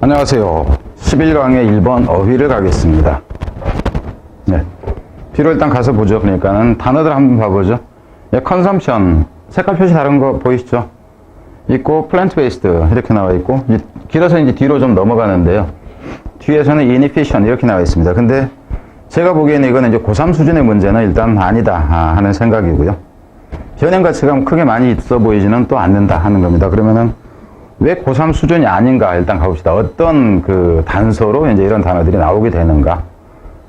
안녕하세요. 11강의 1번 어휘를 가겠습니다. 네. 뒤로 일단 가서 보죠. 그러니까는 단어들 한번 봐보죠. 예, 컨섬션. 색깔 표시 다른 거 보이시죠? 있고, 플랜트 베이스드 이렇게 나와 있고, 길어서 이제 뒤로 좀 넘어가는데요. 뒤에서는 inefficient 이렇게 나와 있습니다. 근데 제가 보기에는 이거는 이제 고3 수준의 문제는 일단 아니다 하는 생각이고요. 현행 가치가 크게 많이 있어 보이지는 또 않는다 하는 겁니다. 그러면은 왜 고3 수준이 아닌가 일단 가봅시다. 어떤 그 단서로 이제 이런 단어들이 나오게 되는가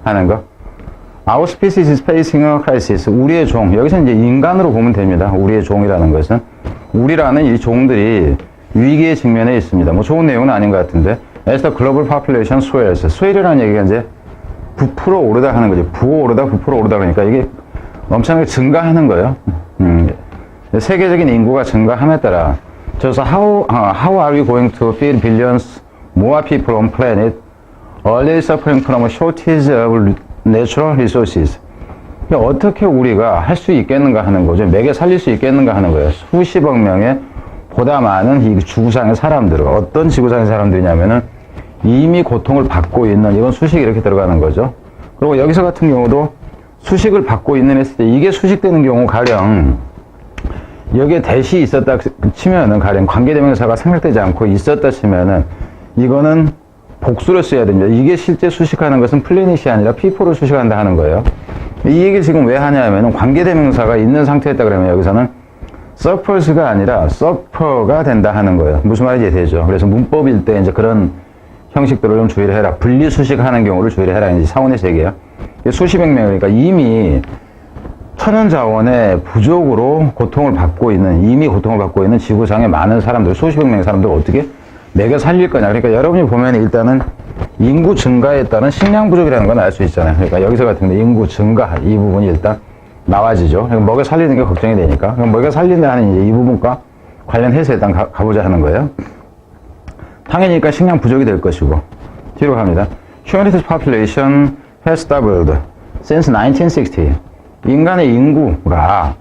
하는 거. Our species is facing a crisis. 우리의 종. 여기서 이제 인간으로 보면 됩니다. 우리의 종이라는 것은. 우리라는 이 종들이 위기에 직면해 있습니다. 뭐 좋은 내용은 아닌 것 같은데. As the global population swells. swell이라는 얘기가 이제 부풀어 오르다 하는 거죠. 부어오르다, 부풀어 오르다 그러니까 이게 엄청나게 증가하는 거예요. 세계적인 인구가 증가함에 따라 그래서 how are we going to feed billions more people on planet already suffering from a shortage of natural resources. 어떻게 우리가 할 수 있겠는가 하는 거죠. 매개 살릴 수 있겠는가 하는 거예요. 수십억 명의 보다 많은 이 지구상의 사람들, 어떤 지구상의 사람들이냐면은 이미 고통을 받고 있는, 이건 수식이 이렇게 들어가는 거죠. 그리고 여기서 같은 경우도 수식을 받고 있는 했을 때 이게 수식되는 경우 가령 여기에 대시 있었다 치면은 가령 관계대명사가 생략되지 않고 있었다 치면은 이거는 복수를 써야 됩니다. 이게 실제 수식하는 것은 플래닛이 아니라 people를 수식한다 하는 거예요. 이 얘기를 지금 왜 하냐면은 관계대명사가 있는 상태였다 그러면 여기서는 suffers가 아니라 suffer가 된다 하는 거예요. 무슨 말인지 되죠. 그래서 문법일 때 이제 그런 형식들을 좀 주의를 해라. 분리수식하는 경우를 주의를 해라. 이제 차원의 세계요. 수십억 명, 그러니까 이미 천연자원의 부족으로 고통을 받고 있는, 이미 고통을 받고 있는 지구상의 많은 사람들, 수십억 명의 사람들을 어떻게 매겨 살릴 거냐. 그러니까 여러분이 보면 일단은 인구 증가에 따른 식량 부족이라는 건 알 수 있잖아요. 그러니까 여기서 같은 데 인구 증가, 이 부분이 일단 나와지죠. 그러니까 먹여 살리는 게 걱정이 되니까. 그럼 먹여 살린다 하는 이제 이 부분과 관련해서 일단 가보자 하는 거예요. 당연히 그러니까 식량 부족이 될 것이고. 뒤로 갑니다. Humanity population has doubled since 1960. 인간의 인구가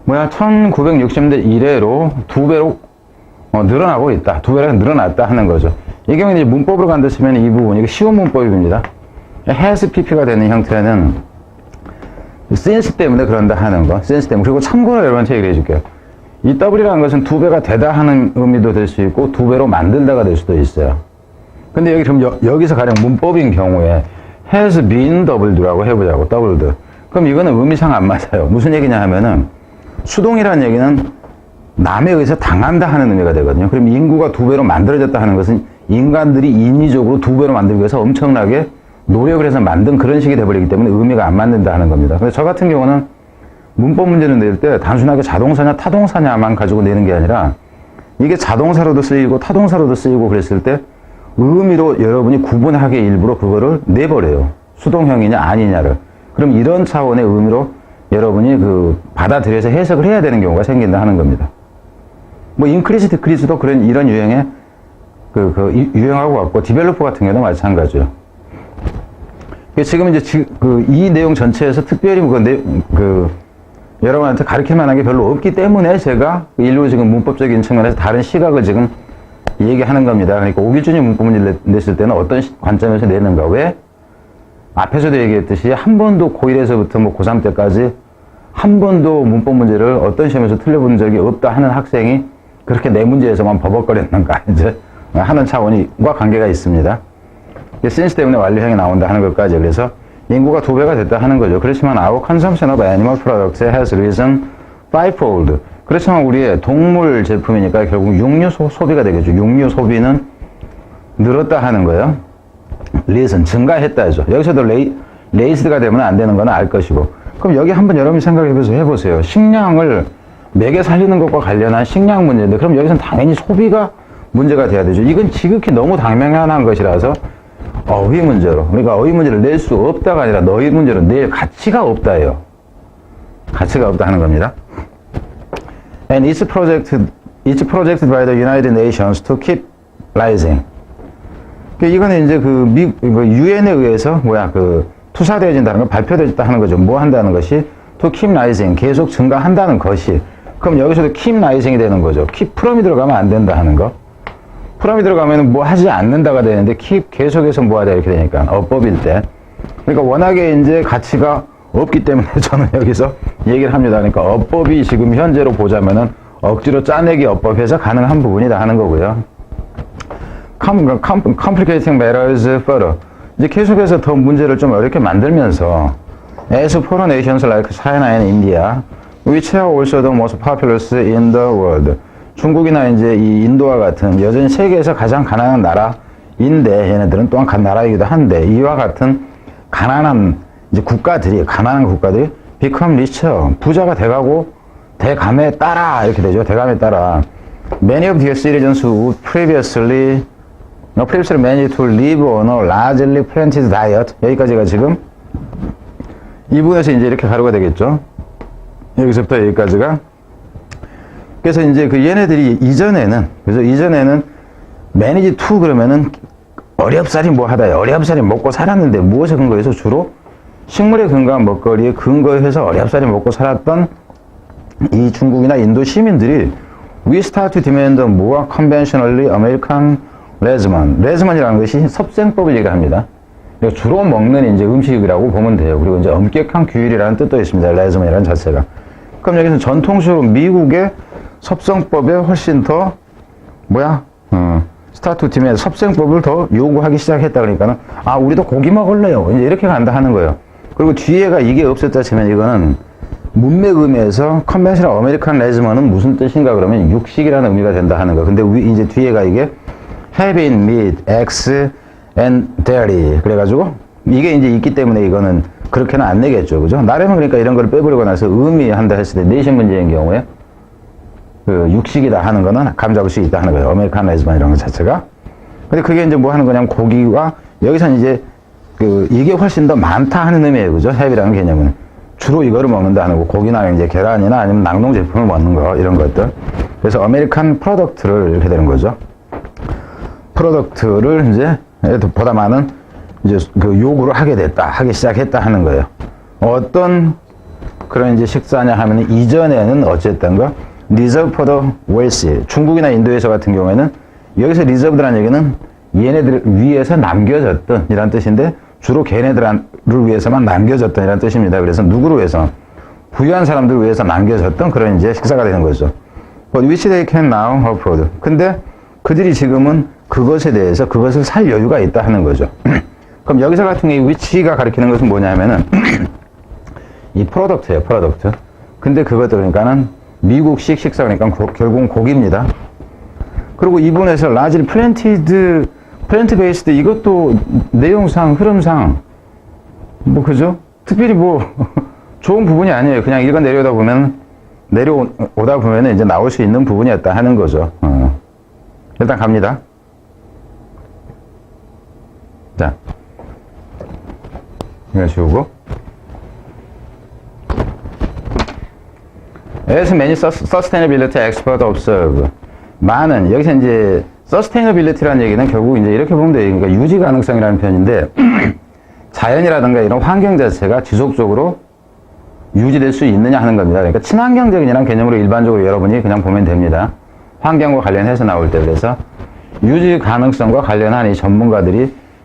1960년대 이래로 2배로 늘어나고 있다. 2배로 늘어났다 하는 거죠. 이 경우에 이제 문법으로 간다시면 이 부분, 이거 쉬운 문법입니다. has pp가 되는 형태는 since 때문에 그런다 하는 거. since 때문에. 그리고 참고로 여러분한테 얘기를 해줄게요. 이 W라는 것은 2배가 되다 하는 의미도 될 수 있고 2배로 만들다가 될 수도 있어요. 근데 여기 그럼 여기서 가령 문법인 경우에 has been doubled라고 해보자고. doubled. 그럼 이거는 의미상 안 맞아요. 무슨 얘기냐 하면은 수동이라는 얘기는 남에 의해서 당한다 하는 의미가 되거든요. 그럼 인구가 2배로 만들어졌다 하는 것은 인간들이 인위적으로 2배로 만들기 위해서 엄청나게 노력을 해서 만든 그런 식이 돼버리기 때문에 의미가 안 맞는다 하는 겁니다. 그래서 저 같은 경우는 문법 문제를 낼 때 단순하게 자동사냐 타동사냐만 가지고 내는 게 아니라 이게 자동사로도 쓰이고 타동사로도 쓰이고 그랬을 때 의미로 여러분이 구분하게 일부러 그거를 내버려요. 수동형이냐 아니냐를. 그럼 이런 차원의 의미로 여러분이 받아들여서 해석을 해야 되는 경우가 생긴다 하는 겁니다. 뭐 increase, decrease도 이런 유형의 유형하고 같고 디벨로퍼 같은 경우도 마찬가지죠. 지금 이제 이 내용 전체에서 특별히 여러분한테 가르칠 만한 게 별로 없기 때문에 제가 일부 지금 문법적인 측면에서 다른 시각을 지금 얘기하는 겁니다. 그러니까 오길준이 문법 문제를 냈을 때는 어떤 관점에서 내는가. 왜? 앞에서도 얘기했듯이 한 번도 고1에서부터 뭐 고3 때까지 한 번도 문법 문제를 어떤 시험에서 틀려본 적이 없다 하는 학생이 그렇게 내 문제에서만 버벅거렸는가 이제 하는 차원과 관계가 있습니다. 센스 때문에 완료형이 나온다 하는 것까지. 그래서 인구가 2배가 됐다 하는 거죠. 그렇지만 our consumption of animal products has risen fivefold. 그렇지만 우리의 동물 제품이니까 결국 육류 소비가 되겠죠. 육류 소비는 늘었다 하는 거예요. risen, 증가했다죠. 여기서도 raised가 되면 안 되는 건 알 것이고. 그럼 여기 한번 여러분이 생각해 보세요. 식량을 매개 살리는 것과 관련한 식량 문제인데 그럼 여기서는 당연히 소비가 문제가 돼야 되죠. 이건 지극히 너무 당면한 것이라서 어휘 문제로. 그러니까 어휘 문제를 낼 수 없다가 아니라 너희 문제로 낼 가치가 없다예요. 가치가 없다 하는 겁니다. And it's projected by the United Nations to keep rising. 이거는 이제 유엔에 의해서 투사되어진다는 걸 발표되었다 하는 거죠. 뭐 한다는 것이 to keep rising, 계속 증가한다는 것이. 그럼 여기서도 keep rising이 되는 거죠. keep from이 들어가면 안 된다 하는 거. 프롬이 들어가면 뭐 하지 않는다가 되는데 keep 계속해서 뭐 하다 이렇게 되니까 어법일 때. 그러니까 워낙에 이제 가치가 없기 때문에 저는 여기서 얘기를 합니다. 그러니까 어법이 지금 현재로 보자면은 억지로 짜내기 어법에서 가능한 부분이다 하는 거고요. Complicating matters further. 이제 계속해서 더 문제를 좀 어렵게 만들면서 as foreign nations like China and India, which are also the most populous in the world. 중국이나 이제 이 인도와 같은 여전히 세계에서 가장 가난한 나라인데 얘네들은 또한 간 나라이기도 한데 이와 같은 가난한 국가들이 become richer, 부자가 돼가고 대감에 따라 이렇게 되죠. 대감에 따라 many of their citizens who previously managed to live on a largely planted diet. 여기까지가 지금 이 부분에서 이제 이렇게 가루가 되겠죠. 여기서부터 여기까지가. 그래서 이제 그 얘네들이 이전에는 manage to 그러면은 어렵사리 뭐 하다, 어렵사리 먹고 살았는데 무엇에 근거해서 주로 식물에 근거한 먹거리에 근거해서 어렵사리 먹고 살았던 이 중국이나 인도 시민들이 we start to demand more conventionally American regimen. regimen이라는 것이 섭생법을 얘기합니다. 주로 먹는 이제 음식이라고 보면 돼요. 그리고 이제 엄격한 규율이라는 뜻도 있습니다. regimen이라는 자체가. 그럼 여기서 전통적으로 미국의 섭성법에 훨씬 더 start to demand 섭생법을 더 요구하기 시작했다 그러니까는 우리도 고기 먹을래요. 이제 이렇게 간다 하는 거예요. 그리고 뒤에가 이게 없었다 치면 이거는 문맥 의미에서 컨벤셔널 아메리칸 레지먼은 무슨 뜻인가 그러면 육식이라는 의미가 된다 하는 거. 근데 이제 뒤에가 이게 having meat, eggs, and dairy. 그래가지고 이게 이제 있기 때문에 이거는 그렇게는 안 내겠죠. 그죠? 나름은 그러니까 이런 걸 빼버리고 나서 의미한다 했을 때 내신 문제인 경우에 그 육식이다 하는 거는 감 잡을 수 있다 하는 거예요. 아메리칸 레지먼 이런 것 자체가. 근데 그게 이제 뭐 하는 거냐면 고기와 여기서는 이제 이게 훨씬 더 많다 하는 의미예요. 그죠? heavy라는 개념은. 주로 이거를 먹는다 하는 거. 고기나 이제 계란이나 아니면 낙농 제품을 먹는 거. 이런 것들. 그래서 아메리칸 프로덕트를 이렇게 되는 거죠. 프로덕트를 이제 보다 많은 이제 그 요구를 하기 시작했다 하는 거예요. 어떤 그런 이제 식사냐 하면 이전에는 어쨌든 reserve for the wealthy. 중국이나 인도에서 같은 경우에는 여기서 reserved라는 얘기는 얘네들 위해서 남겨졌던 이란 뜻인데 주로 걔네들을 위해서만 남겨졌던 이란 뜻입니다. 그래서 누구를 위해서? 부유한 사람들을 위해서 남겨졌던 그런 이제 식사가 되는 거죠. But which they can now afford. 근데 그들이 지금은 그것에 대해서 그것을 살 여유가 있다 하는 거죠. 그럼 여기서 같은 경우에 which가 가리키는 것은 뭐냐면은 이 프로덕트예요, 프로덕트. 근데 그것도 그러니까는 미국식 식사 그러니까 결국은 고기입니다. 그리고 이 부분에서 largely 플랜트 베이스드 이것도 내용상 흐름상 그죠? 특별히 좋은 부분이 아니에요. 그냥 일간 내려오다 보면 이제 나올 수 있는 부분이었다 하는 거죠. 일단 갑니다. 자, 이거 지우고. As many sustainability experts observe. 많은, 여기서 이제 sustainability라는 얘기는 결국 이제 이렇게 보면 돼요. 그러니까 유지 가능성이라는 표현인데, 자연이라든가 이런 환경 자체가 지속적으로 유지될 수 있느냐 하는 겁니다. 그러니까 친환경적이라는 개념으로 일반적으로 여러분이 그냥 보면 됩니다. 환경과 관련해서 나올 때. 그래서 유지 가능성과 관련한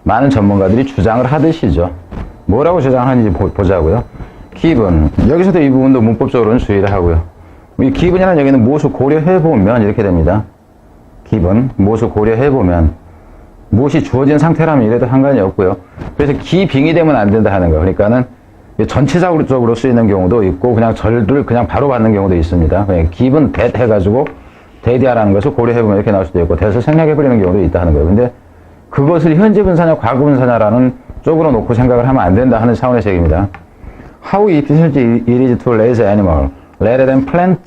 많은 전문가들이 주장을 하듯이죠. 뭐라고 주장하는지 보자고요. 기본. 여기서도 이 부분도 문법적으로는 주의를 하고요. 이 기본이라는 얘기는 무엇을 고려해보면 이렇게 됩니다. 기본. 무엇을 고려해보면. 무엇이 주어진 상태라면 이래도 상관이 없고요. 그래서 기빙이 되면 안 된다 하는 거예요. 그러니까는 전체적으로 쓰이는 경우도 있고 그냥 절을 그냥 바로 받는 경우도 있습니다. 그냥 기본 that 해가지고 대디하라는 것을 고려해보면 이렇게 나올 수도 있고 대서 생략해버리는 경우도 있다 하는 거예요. 근데 그것을 현재 분사냐 과거 분사냐라는 쪽으로 놓고 생각을 하면 안 된다 하는 차원에서 얘기입니다. How efficient it is to raise animal rather than plant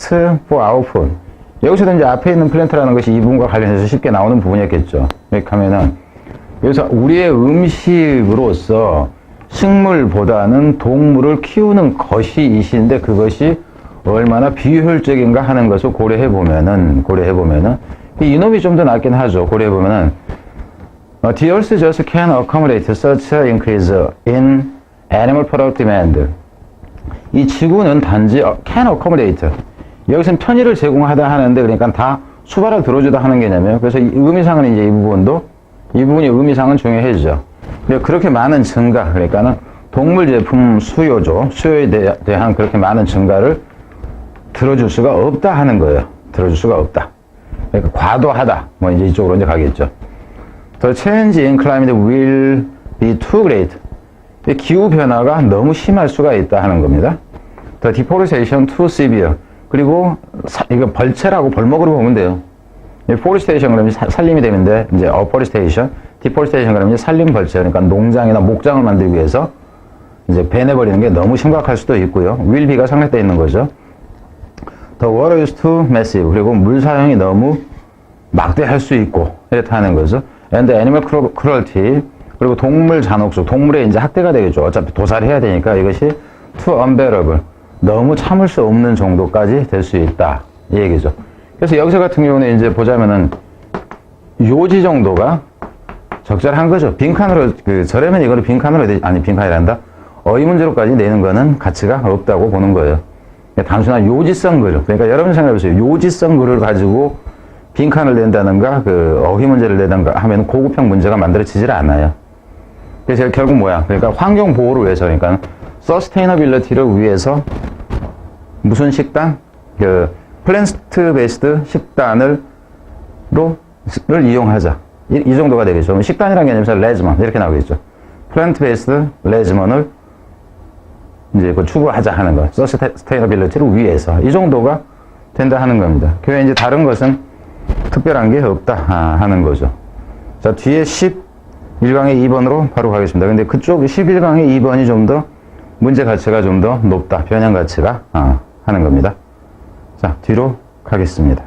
for our food. 여기서도 이제 앞에 있는 플랜트라는 것이 이 부분과 관련해서 쉽게 나오는 부분이었겠죠. 이렇게 하면은 여기서 우리의 음식으로서 식물보다는 동물을 키우는 것이 이신데 그것이 얼마나 비효율적인가 하는 것을 고려해보면은 이놈이 좀 더 낫긴 하죠. 고려해보면은 the earth just can accommodate such an increase in animal product demand. 이 지구는 단지 can accommodate. 여기서는 편의를 제공하다 하는데 그러니까 다 수발을 들어주다 하는 개념이에요. 그래서 이 의미상은 이제 이 부분이 의미상은 중요해지죠. 그렇게 많은 증가, 그러니까는 동물 제품 수요에 대한 그렇게 많은 증가를 들어줄 수가 없다 하는 거예요. 들어줄 수가 없다. 그러니까 과도하다. 뭐 이제 이쪽으로 이제 가겠죠. The change in climate will be too great. 기후 변화가 너무 심할 수가 있다 하는 겁니다. The deforestation too severe. 그리고 이거 벌채라고 벌목으로 보면 돼요. forestation 그러면 산림이 되는데 이제 afforestation, deforestation 그러면 이제 산림 벌채, 그러니까 농장이나 목장을 만들기 위해서 이제 배내버리는 게 너무 심각할 수도 있고요. will be가省略되어 있는 거죠. The water is too massive. 그리고 물 사용이 너무 막대할 수 있고 이렇다 하는 거죠. And the animal cruelty. 그리고 동물 잔혹성, 동물의 이제 학대가 되겠죠. 어차피 도살을 해야 되니까 이것이 too unbearable. 너무 참을 수 없는 정도까지 될 수 있다. 이 얘기죠. 그래서 여기서 같은 경우는 이제 보자면은 요지 정도가 적절한 거죠. 빈칸으로, 저려면 이거를 빈칸이란다. 어휘 문제로까지 내는 거는 가치가 없다고 보는 거예요. 단순한 요지성 글. 그러니까 여러분 생각해보세요. 요지성 글을 가지고 빈칸을 낸다는가, 어휘 문제를 내던가 하면 고급형 문제가 만들어지질 않아요. 그래서 결국 뭐야? 그러니까 환경 보호를 위해서, 그러니까 서스테이너빌리티를 위해서 무슨 식단? 플랜트 베이스드 식단을 이용하자. 이 정도가 되겠죠. 식단이라는 개념에서 레지먼 이렇게 나오겠죠. 플랜트 베이스드 레지먼을 이제 추구하자 하는 거. 서스테이너빌리티를 위해서 이 정도가 된다 하는 겁니다. 그 이제 다른 것은 특별한 게 없다 하는 거죠. 자, 뒤에 11강의 2번으로 바로 가겠습니다. 근데 그쪽 11강의 2번이 좀 더 문제 가치가 좀 더 높다. 변형 가치가 하는 겁니다. 자, 뒤로 가겠습니다.